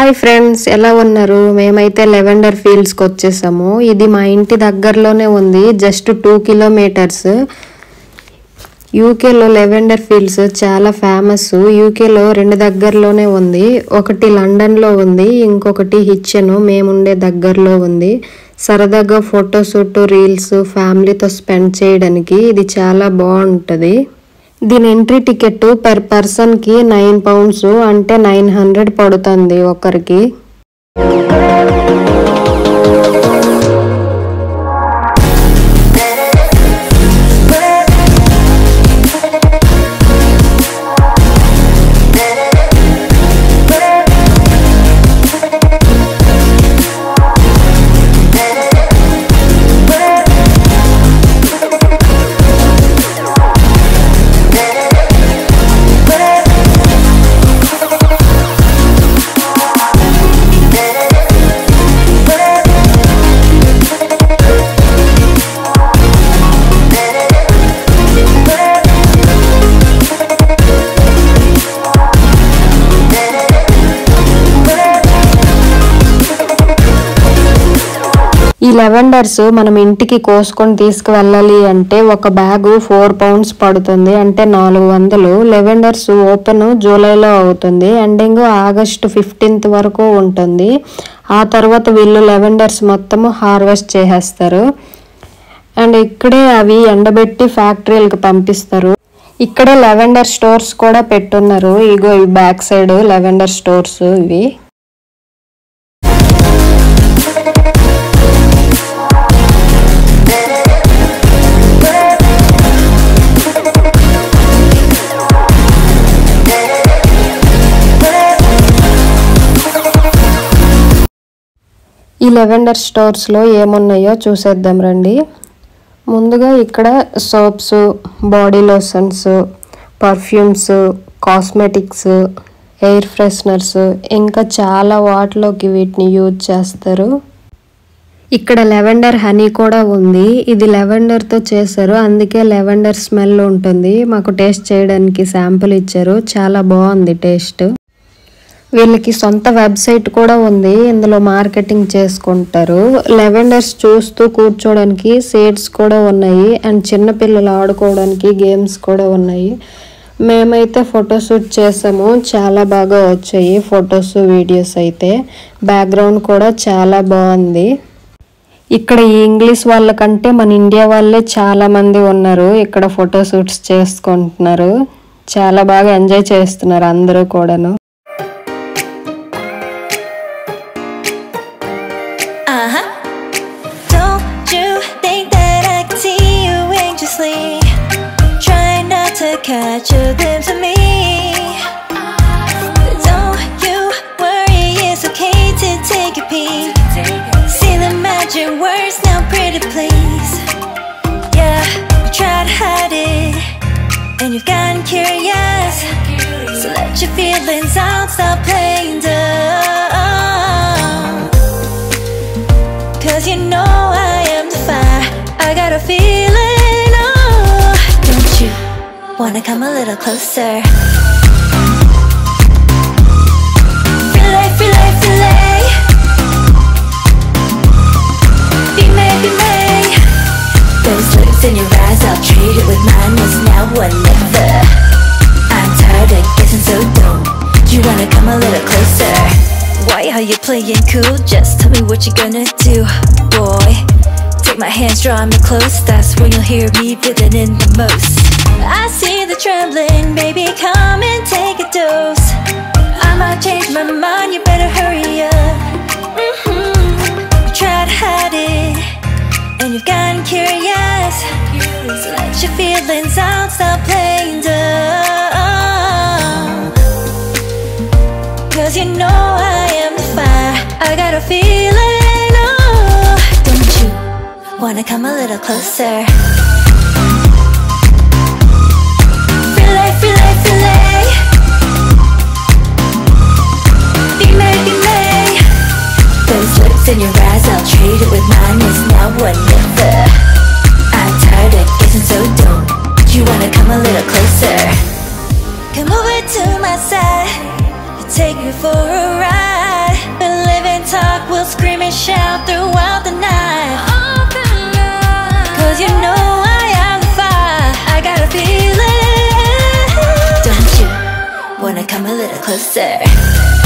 Hi friends, ఎలా ఉన్నారు? మేమైతే లెవెండర్ ఫీల్డ్స్ కి వచ్చేసాము. ఇది మా ఇంటి దగ్గరలోనే ఉంది, జస్ట్ 2 కిలోమీటర్స్. యూకేలో లెవెండర్ ఫీల్డ్స్ చాలా ఫేమస్. యూకేలో 2 దగ్గరలోనే ఉంది, ఒకటి లండన్లో ఉంది, ఇంకొకటి హిచెన్ మేముండే దగ్గరలో ఉంది. సరదాగా ఫోటోషూట్, రీల్స్ ఫ్యామిలీతో స్పెండ్ చేయడానికి ఇది చాలా బాగుంటుంది. దీని ఎంట్రీ టికెట్ పర్ పర్సన్ కి £9 అంటే 900 పడుతుంది ఒకరికి. ఈ లెవెండర్స్ మనం ఇంటికి కోసుకొని తీసుకువెళ్ళాలి అంటే ఒక బ్యాగ్ £4 పడుతుంది, అంటే 400. లెవెండర్స్ ఓపెన్ జూలైలో అవుతుంది, ఎండింగ్ ఆగస్ట్ 15th వరకు ఉంటుంది. ఆ తర్వాత వీళ్ళు లెవెండర్స్ మొత్తము హార్వెస్ట్ చేసేస్తారు అండ్ ఇక్కడే అవి ఎండబెట్టి ఫ్యాక్టరీలకు పంపిస్తారు. ఇక్కడే లెవెండర్ స్టోర్స్ కూడా పెట్టున్నారు. ఇగో ఈ బ్యాక్ సైడ్ లెవెండర్ స్టోర్స్ ఇవి. ఈ లెవెండర్ స్టోర్స్లో ఏమున్నాయో చూసేద్దాం రండి. ముందుగా ఇక్కడ soaps, body lotions, perfumes, cosmetics, air fresheners ఇంకా చాలా వాటిలోకి వీటిని యూజ్ చేస్తారు. ఇక్కడ లెవెండర్ హనీ కూడా ఉంది. ఇది లెవెండర్తో చేశారు, అందుకే లెవెండర్ స్మెల్ ఉంటుంది. మాకు టేస్ట్ చేయడానికి శాంపుల్ ఇచ్చారు, చాలా బాగుంది టేస్ట్. వీళ్ళకి సొంత వెబ్సైట్ కూడా ఉంది, ఇందులో మార్కెటింగ్ చేసుకుంటారు. లెవెండర్స్ చూస్తూ కూర్చోడానికి సీట్స్ కూడా ఉన్నాయి అండ్ చిన్నపిల్లలు ఆడుకోవడానికి గేమ్స్ కూడా ఉన్నాయి. మేమైతే ఫోటోషూట్ చేసాము, చాలా బాగా వచ్చాయి ఫొటోస్, వీడియోస్ అయితే. బ్యాక్గ్రౌండ్ కూడా చాలా బాగుంది. ఇక్కడ ఈ ఇంగ్లీష్ వాళ్ళకంటే మన ఇండియా వాళ్ళే చాలా మంది ఉన్నారు. ఇక్కడ ఫోటోషూట్స్ చేసుకుంటున్నారు, చాలా బాగా ఎంజాయ్ చేస్తున్నారు అందరూ కూడాను. Catch a glimpse of me. Don't you worry, it's okay to take a peek. See the magic words now, pretty please. Yeah, you try to hide it and you've gotten curious, so let your feelings out, stop playing dumb. Cause you know I am the fire, I got a feeling. Wanna come a little closer? Filet, filet, filet. Be may, be may. Those looks in your eyes, I'll trade it with mine. It's now or never. I'm tired of guessing, so don't you wanna come a little closer? Why are you playing cool? Just tell me what you're gonna do, boy. Take my hands, draw me close. That's when you'll hear me feeling in the most. I see the trembling, baby, come and take a dose. I might change my mind, you better hurry up. You try to hide it and you've gotten curious, so let your feelings out, stop playing dumb. Cause you know I am the fire, I got a feeling. Oh, don't you wanna come a little closer? Filet, filet, filet. Be may, be may. Those lips in your eyes, I'll trade it with mine. It's now or never. I'm tired of guessing, so don't you wanna come a little closer? Come over to my side, take me for a ride. come a little closer?